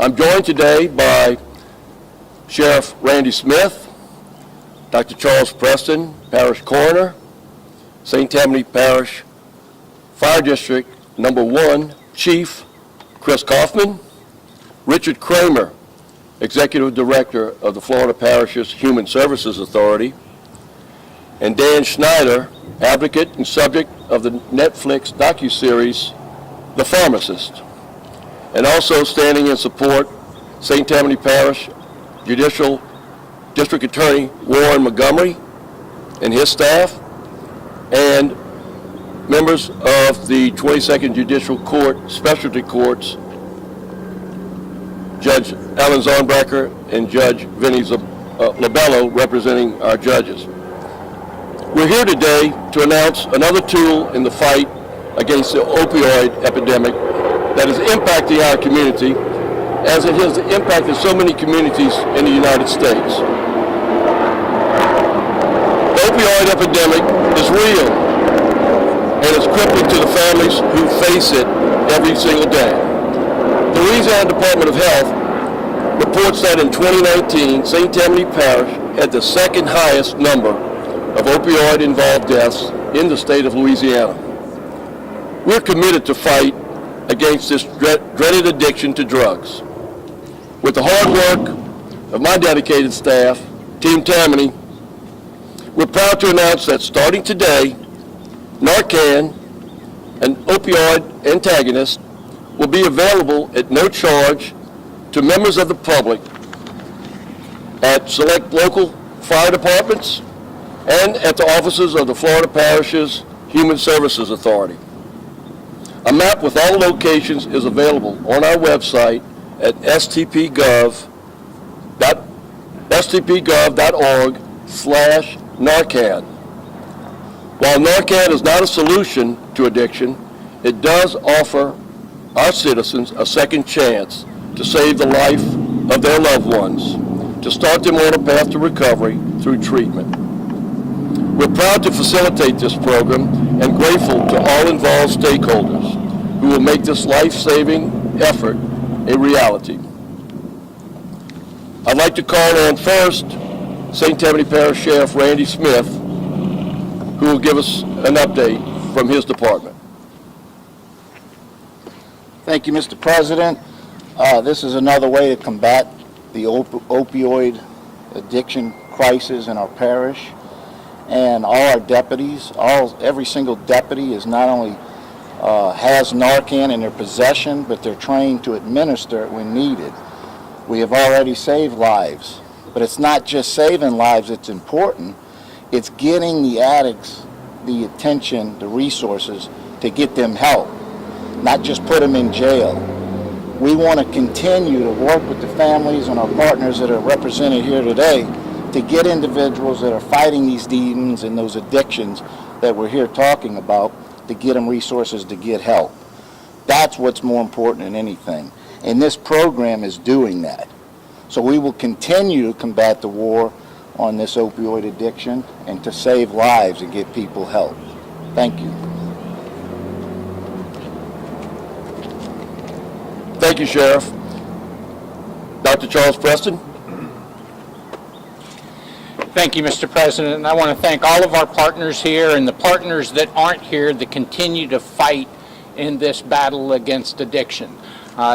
I'm joined today by Sheriff Randy Smith, Dr. Charles Preston, Parish Coroner, St. Tammany Parish Fire District Number 1 Chief Chris Kaufman, Richard Kramer, Executive Director of the Florida Parish's Human Services Authority, and Dan Schneider, advocate and subject of the Netflix docuseries The Pharmacist. And also standing in support, St. Tammany Parish Judicial District Attorney Warren Montgomery and his staff, and members of the 22nd Judicial Court Specialty Courts, Judge Alan Zornbecker and Judge Vinnie Labello, representing our judges. We're here today to announce another tool in the fight against the opioid epidemic that is impacting our community, as it has impacted so many communities in the United States. The opioid epidemic is real and is crippling to the families who face it every single day. The Louisiana Department of Health reports that in 2019, St. Tammany Parish had the second highest number of opioid-involved deaths in the state of Louisiana. We're committed to fight against this dreaded addiction to drugs. With the hard work of my dedicated staff, Team Tammany, we're proud to announce that starting today, Narcan, an opioid antagonist, will be available at no charge to members of the public at select local fire departments and at the offices of the Florida Parish's Human Services Authority. A map with all locations is available on our website at stpgov.org/Narcan. While Narcan is not a solution to addiction, it does offer our citizens a second chance to save the life of their loved ones, to start them on a path to recovery through treatment. We're proud to facilitate this program and grateful to all involved stakeholders who will make this life-saving effort a reality. I'd like to call on first St. Tammany Parish Sheriff Randy Smith, who will give us an update from his department. Thank you, Mr. President. This is another way to combat the opioid addiction crisis in our parish. And all our deputies, every single deputy is not only has Narcan in their possession, but they're trained to administer it when needed. We have already saved lives, but it's not just saving lives that's important, it's getting the addicts the attention, the resources to get them help, not just put them in jail. We want to continue to work with the families and our partners that are represented here today to get individuals that are fighting these demons and those addictions that we're here talking about, to get them resources to get help. That's what's more important than anything. And this program is doing that. So we will continue to combat the war on this opioid addiction and to save lives and get people help. Thank you. Thank you, Sheriff. Dr. Charles Preston. Thank you, Mr. President. And I want to thank all of our partners here and the partners that aren't here that continue to fight in this battle against addiction.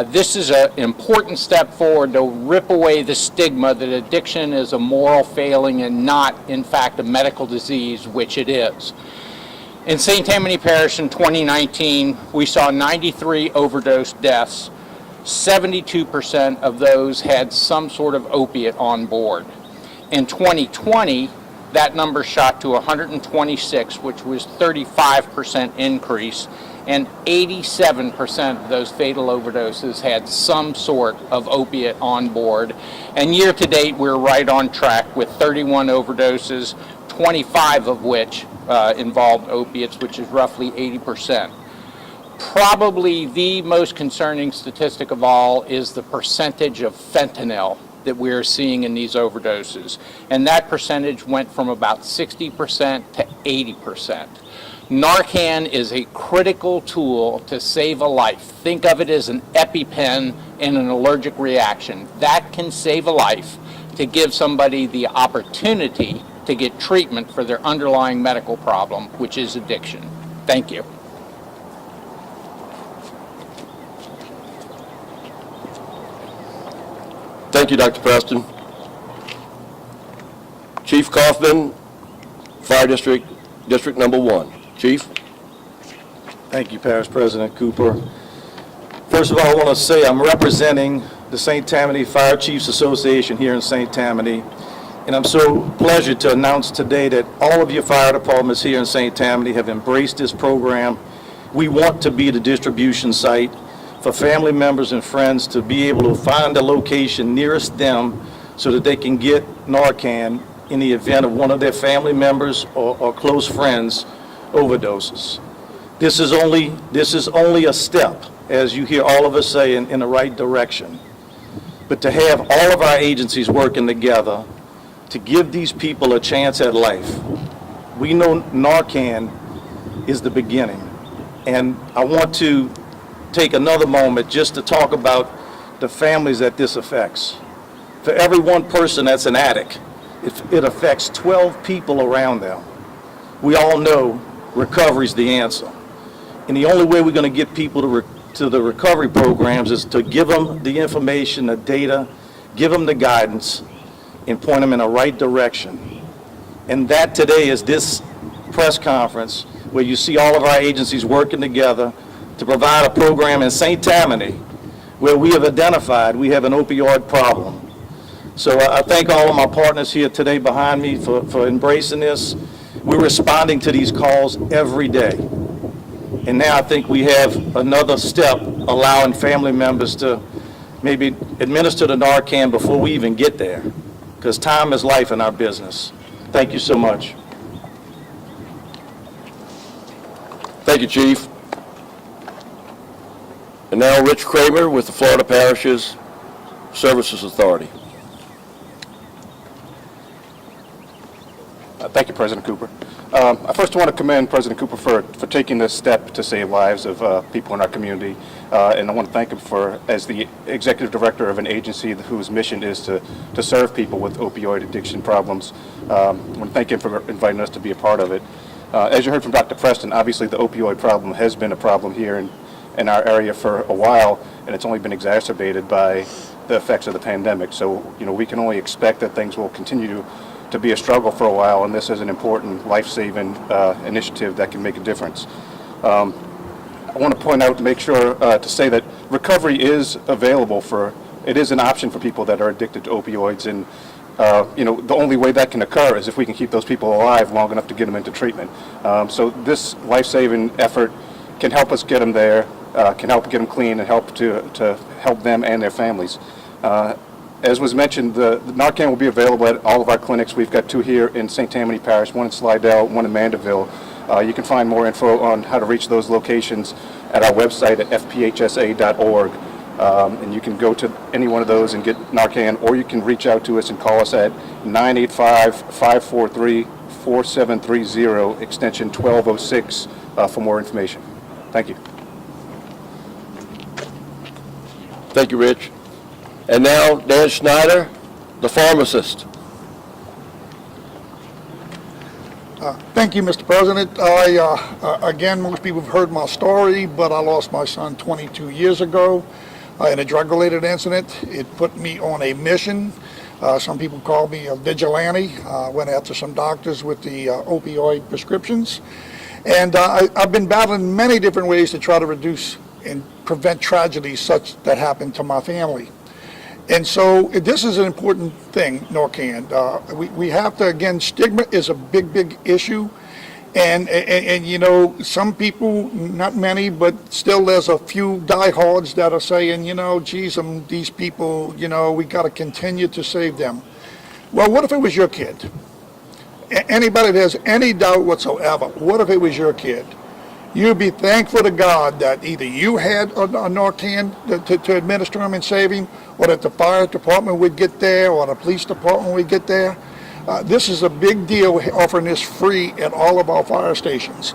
This is an important step forward to rip away the stigma that addiction is a moral failing and not, in fact, a medical disease, which it is. In St. Tammany Parish in 2019, we saw 93 overdose deaths. 72% of those had some sort of opiate on board. In 2020, that number shot to 126, which was 35% increase, and 87% of those fatal overdoses had some sort of opiate on board. And year to date, we're right on track with 31 overdoses, 25 of which involved opiates, which is roughly 80%. Probably the most concerning statistic of all is the percentage of fentanyl that we're seeing in these overdoses. And that percentage went from about 60% to 80%. Narcan is a critical tool to save a life. Think of it as an EpiPen in an allergic reaction. That can save a life to give somebody the opportunity to get treatment for their underlying medical problem, which is addiction. Thank you. Thank you, Dr. Preston. Chief Kaufman, Fire District, District Number 1. Chief? Thank you, Parish President Cooper. First of all, I want to say I'm representing the St. Tammany Fire Chiefs Association here in St. Tammany, and I'm so pleased to announce today that all of your fire departments here in St. Tammany have embraced this program. We want to be the distribution site for family members and friends to be able to find the location nearest them so that they can get Narcan in the event of one of their family members or close friends overdoses. This is only a step, as you hear all of us say, in the right direction. But to have all of our agencies working together to give these people a chance at life, we know Narcan is the beginning. And I want to take another moment just to talk about the families that this affects. For every one person that's an addict, it affects 12 people around them. We all know recovery is the answer. And the only way we're going to get people to the recovery programs is to give them the information, the data, give them the guidance, and point them in the right direction. And that today is this press conference where you see all of our agencies working together to provide a program in St. Tammany where we have identified we have an opioid problem. So I thank all of my partners here today behind me for embracing this. We're responding to these calls every day. And now I think we have another step allowing family members to maybe administer the Narcan before we even get there, because time is life in our business. Thank you so much. Thank you, Chief. And now Rich Kramer with the Florida Parishes Services Authority. Thank you, President Cooper. I first want to commend President Cooper for taking this step to save lives of people in our community, and I want to thank him as the executive director of an agency whose mission is to serve people with opioid addiction problems. I want to thank him for inviting us to be a part of it. As you heard from Dr. Preston, obviously the opioid problem has been a problem here in our area for a while, and it's only been exacerbated by the effects of the pandemic. So, we can only expect that things will continue to be a struggle for a while, and this is an important life-saving initiative that can make a difference. I want to point out, make sure to say that recovery is available it is an option for people that are addicted to opioids, and the only way that can occur is if we can keep those people alive long enough to get them into treatment. So this life-saving effort can help us get them there, can help get them clean, and help to help them and their families. As was mentioned, the Narcan will be available at all of our clinics. We've got 2 here in St. Tammany Parish, 1 in Slidell, 1 in Mandeville. You can find more info on how to reach those locations at our website at fphsa.org. And you can go to any one of those and get Narcan, or you can reach out to us and call us at 985-543-4730, extension 1206, for more information. Thank you. Thank you, Rich. And now, Dan Schneider, the pharmacist. Thank you, Mr. President. Again, most people have heard my story, but I lost my son 22 years ago in a drug-related incident. It put me on a mission. Some people call me a vigilante. I went after some doctors with the opioid prescriptions. And I've been battling many different ways to try to reduce and prevent tragedies such that happen to my family. And so this is an important thing, Narcan. We have to, again, stigma is a big issue. And some people, not many, but still there's a few diehards that are saying, geez, these people, we got to continue to save them. Well, what if it was your kid? Anybody that has any doubt whatsoever, what if it was your kid? You'd be thankful to God that either you had a Narcan to administer him and save him, or that the fire department would get there, or the police department would get there. This is a big deal, offering this free at all of our fire stations.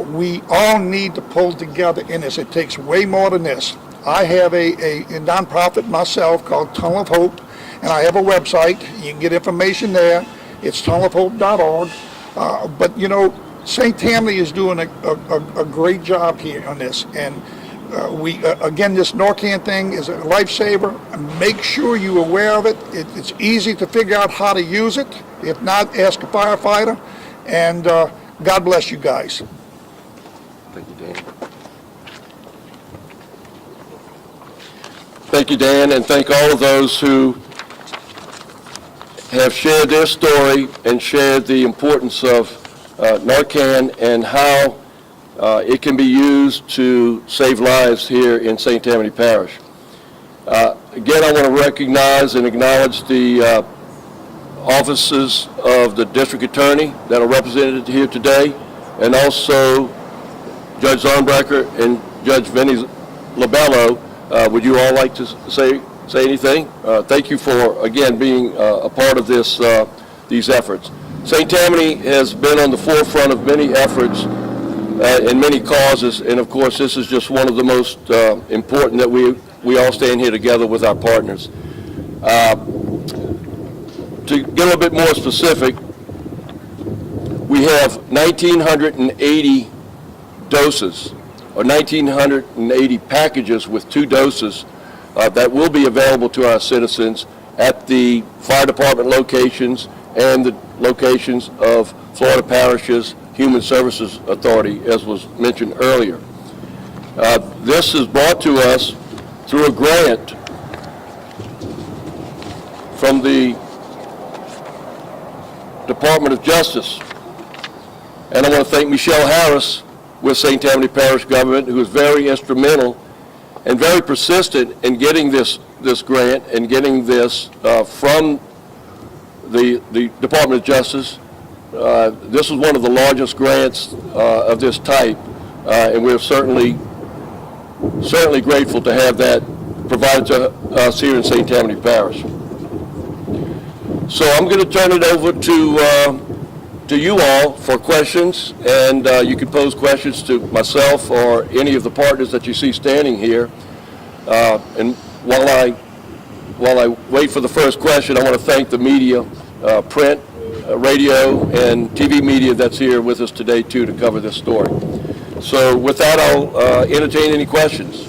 We all need to pull together in this. It takes way more than this. I have a nonprofit myself called Tunnel of Hope, and I have a website. You can get information there. It's tunnelofhope.org. But you know, St. Tammany is doing a great job here on this, and again, this Narcan thing is a lifesaver. Make sure you're aware of it. It's easy to figure out how to use it. If not, ask a firefighter. And God bless you guys. Thank you, Dan. Thank you, Dan, and thank all of those who have shared their story and shared the importance of Narcan and how it can be used to save lives here in St. Tammany Parish. Again, I want to recognize and acknowledge the offices of the District Attorney that are represented here today, and also Judge Zornbecker and Judge Vinnie Labello. Would you all like to say anything? Thank you for, again, being a part of these efforts. St. Tammany has been on the forefront of many efforts and many causes, and of course this is just one of the most important that we all stand here together with our partners. To get a little bit more specific, we have 1,980 doses, or 1,980 packages with 2 doses that will be available to our citizens at the fire department locations and the locations of Florida Parish's Human Services Authority, as was mentioned earlier. This is brought to us through a grant from the Department of Justice. And I want to thank Michelle Harris with St. Tammany Parish government, who is very instrumental and very persistent in getting this grant and getting this from the Department of Justice. This is one of the largest grants of this type, and we're certainly grateful to have that provided to us here in St. Tammany Parish. So I'm going to turn it over to you all for questions, and you can pose questions to myself or any of the partners that you see standing here. And while I wait for the first question, I want to thank the media, print, radio, and TV media that's here with us today too to cover this story. So with that, I'll entertain any questions.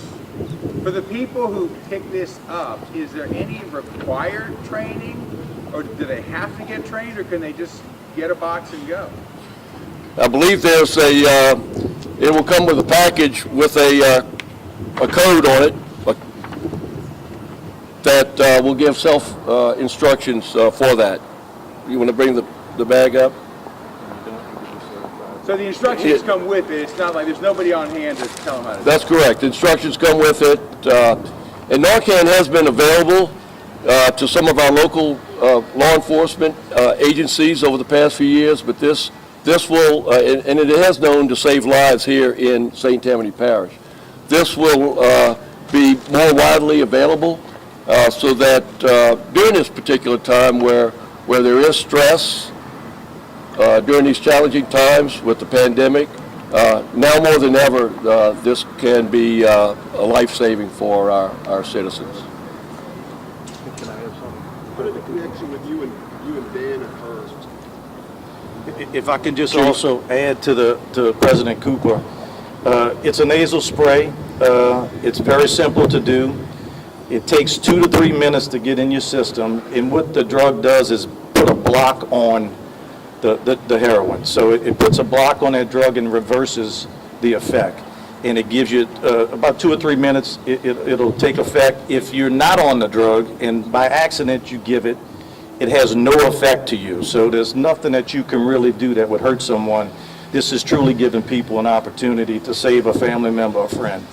For the people who pick this up, is there any required training, or do they have to get trained, or can they just get a box and go? I believe there's it will come with a package with a code on it that will give instructions for that. You want to bring the bag up? So the instructions come with it. It's not like there's nobody on hand to tell them how to do it. That's correct. Instructions come with it. And Narcan has been available to some of our local law enforcement agencies over the past few years, but this will, and it has known to save lives here in St. Tammany Parish. This will be more widely available so that during this particular time where there is stress, during these challenging times with the pandemic, now more than ever, this can be a life-saving for our citizens. Can I have something? What are the connection with you and Dan at first? If I can just also add to President Cooper, it's a nasal spray. It's very simple to do. It takes 2 to 3 minutes to get in your system, and what the drug does is put a block on the heroin. So it puts a block on that drug and reverses the effect. And it gives you about 2 or 3 minutes, it'll take effect. If you're not on the drug and by accident you give it, it has no effect to you. So there's nothing that you can really do that would hurt someone. This is truly giving people an opportunity to save a family member or friend.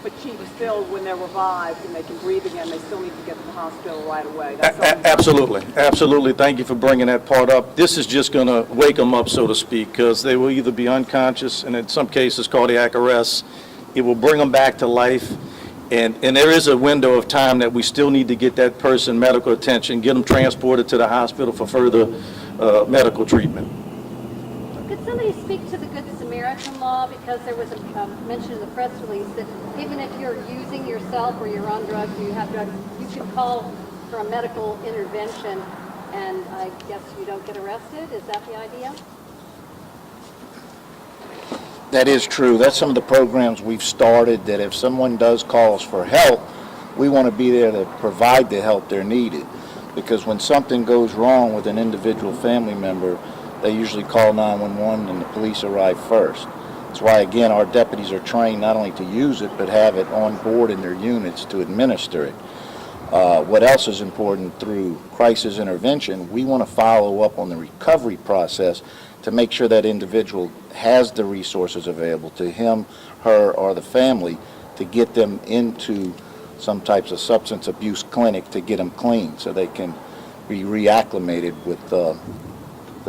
But Chief, still, when they're revived and they can breathe again, they still need to get to the hospital right away. That's all. Absolutely. Absolutely. Thank you for bringing that part up. This is just going to wake them up, so to speak, because they will either be unconscious and in some cases cardiac arrest. It will bring them back to life. And there is a window of time that we still need to get that person medical attention, get them transported to the hospital for further medical treatment. Could somebody speak to the Good Samaritan law? Because there was a mention in the press release that even if you're using yourself or you're on drugs or you have drugs, you can call for a medical intervention and I guess you don't get arrested. Is that the idea? That is true. That's some of the programs we've started, that if someone does call us for help, we want to be there to provide the help they're needed. Because when something goes wrong with an individual family member, they usually call 911 and the police arrive first. That's why, again, our deputies are trained not only to use it, but have it on board in their units to administer it. What else is important through crisis intervention, we want to follow up on the recovery process to make sure that individual has the resources available to him, her, or the family to get them into some types of substance abuse clinic to get them clean so they can be reacclimated with the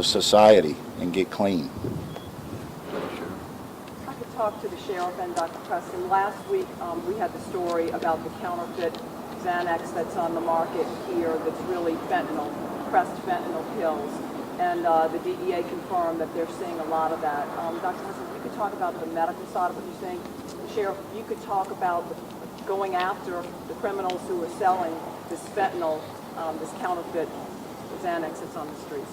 society and get clean. I could talk to the sheriff and Dr. Preston. Last week, we had the story about the counterfeit Xanax that's on the market here that's really fentanyl, pressed fentanyl pills. And the DEA confirmed that they're seeing a lot of that. Dr. Preston, you could talk about the medical side of what you're saying. Sheriff, you could talk about going after the criminals who are selling this fentanyl, this counterfeit Xanax that's on the streets.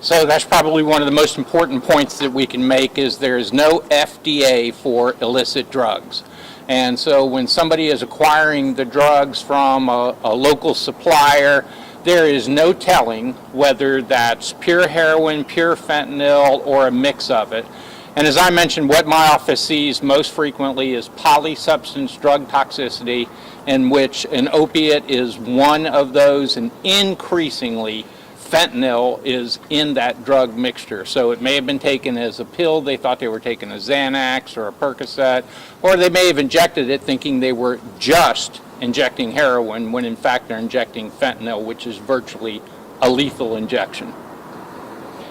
So that's probably one of the most important points that we can make is there is no FDA for illicit drugs. And so when somebody is acquiring the drugs from a local supplier, there is no telling whether that's pure heroin, pure fentanyl, or a mix of it. And as I mentioned, what my office sees most frequently is polysubstance drug toxicity, in which an opiate is one of those, and increasingly fentanyl is in that drug mixture. So it may have been taken as a pill, they thought they were taking a Xanax or a Percocet, or they may have injected it thinking they were just injecting heroin when in fact they're injecting fentanyl, which is virtually a lethal injection.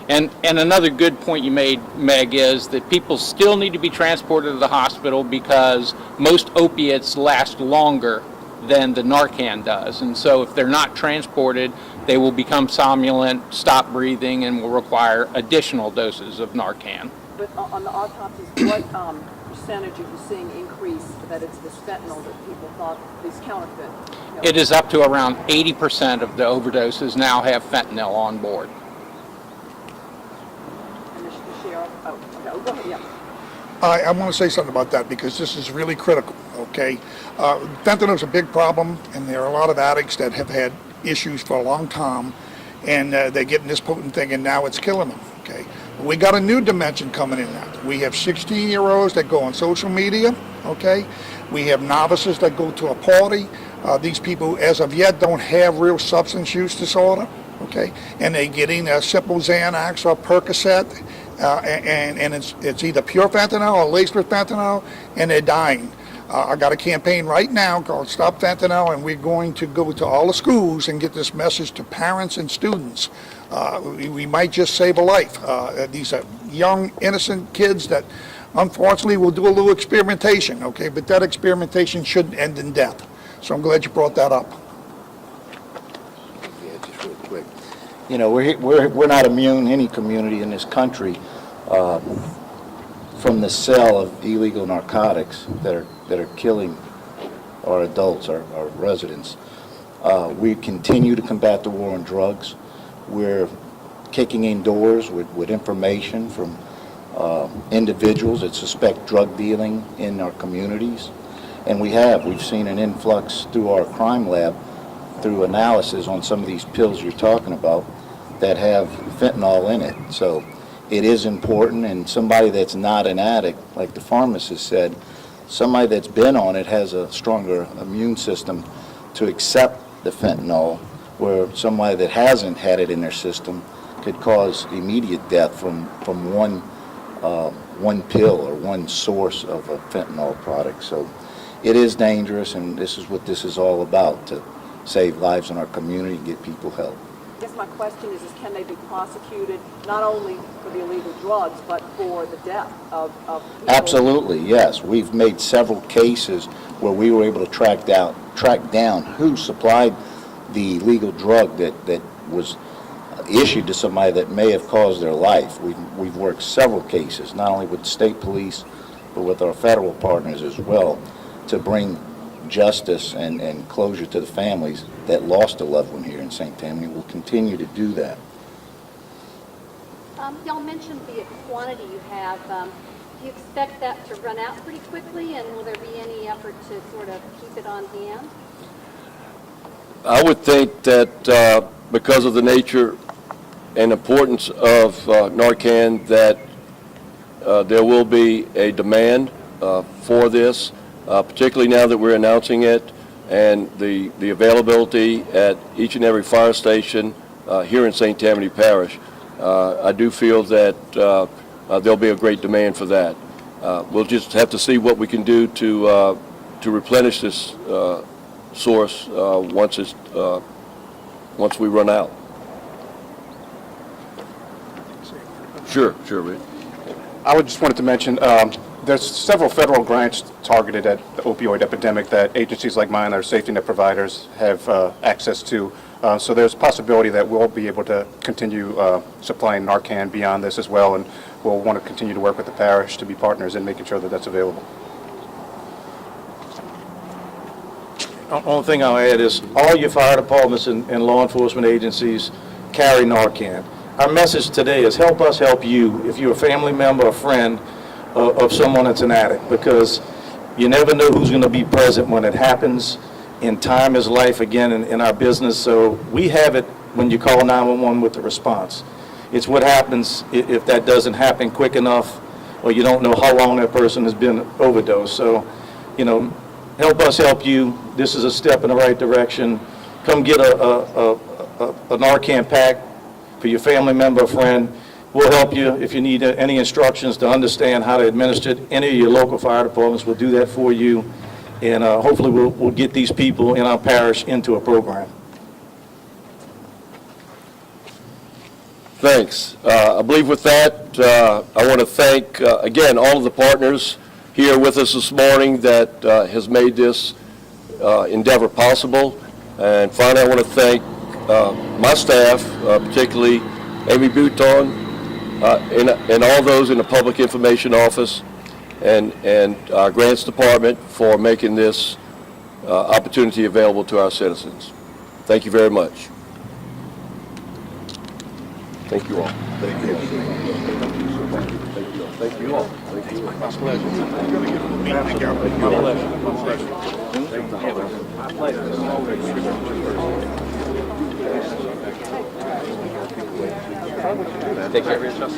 And another good point you made, Meg, is that people still need to be transported to the hospital because most opiates last longer than the Narcan does. And so if they're not transported, they will become somnolent, stop breathing, and will require additional doses of Narcan. But on the autopsies, what percentage are you seeing increase that it's this fentanyl that people thought, these counterfeit? It is up to around 80% of the overdoses now have fentanyl on board. And the sheriff, go ahead, yeah. I want to say something about that because this is really critical, okay? Fentanyl is a big problem, and there are a lot of addicts that have had issues for a long time, and they're getting this potent thing, and now it's killing them, okay? We got a new dimension coming in now. We have 16-year-olds that go on social media, okay? We have novices that go to a party. These people, as of yet, don't have real substance use disorder, okay? And they're getting a simple Xanax or Percocet, and it's either pure fentanyl or laced with fentanyl, and they're dying. I got a campaign right now called Stop Fentanyl, and we're going to go to all the schools and get this message to parents and students. We might just save a life. These are young, innocent kids that unfortunately will do a little experimentation, okay? But that experimentation shouldn't end in death. So I'm glad you brought that up. Yeah, just real quick. You know, we're not immune, any community in this country, from the sale of illegal narcotics that are killing our adults, our residents. We continue to combat the war on drugs. We're kicking in doors with information from individuals that suspect drug dealing in our communities. And we've seen an influx through our crime lab through analysis on some of these pills you're talking about that have fentanyl in it. So it is important, and somebody that's not an addict, like the pharmacist said, somebody that's been on it has a stronger immune system to accept the fentanyl, where somebody that hasn't had it in their system could cause immediate death from one pill or one source of a fentanyl product. So it is dangerous, and this is what this is all about, to save lives in our community and get people help. I guess my question is can they be prosecuted not only for the illegal drugs, but for the death of people? Absolutely, yes. We've made several cases where we were able to track down who supplied the illegal drug that was issued to somebody that may have caused their life. We've worked several cases, not only with state police, but with our federal partners as well, to bring justice and closure to the families that lost a loved one here in St. Tammany. We'll continue to do that. Y'all mentioned the quantity you have. Do you expect that to run out pretty quickly, and will there be any effort to sort of keep it on hand? I would think that because of the nature and importance of Narcan, that there will be a demand for this, particularly now that we're announcing it, and the availability at each and every fire station here in St. Tammany Parish. I do feel that there'll be a great demand for that. We'll just have to see what we can do to replenish this source once we run out. Sure, Rick. I would just wanted to mention, there's several federal grants targeted at the opioid epidemic that agencies like mine, our safety net providers, have access to. So there's a possibility that we'll be able to continue supplying Narcan beyond this as well, and we'll want to continue to work with the parish to be partners in making sure that that's available. Only thing I'll add is all your fire departments and law enforcement agencies carry Narcan. Our message today is help us help you if you're a family member or friend of someone that's an addict, because you never know who's going to be present when it happens, and time is life again in our business. So we have it when you call 911 with the response. It's what happens if that doesn't happen quick enough, or you don't know how long that person has been overdosed. So, help us help you. This is a step in the right direction. Come get a Narcan pack for your family member or friend. We'll help you if you need any instructions to understand how to administer it. Any of your local fire departments will do that for you, and hopefully we'll get these people in our parish into a program. Thanks. I believe with that, I want to thank, again, all of the partners here with us this morning that has made this endeavor possible. And finally, I want to thank my staff, particularly Amy Bouton, and all those in the Public Information Office and our Grants Department for making this opportunity available to our citizens. Thank you very much. Thank you all. Thank you. Thank you all. Thank you all. My pleasure. My pleasure. Take care of yourself.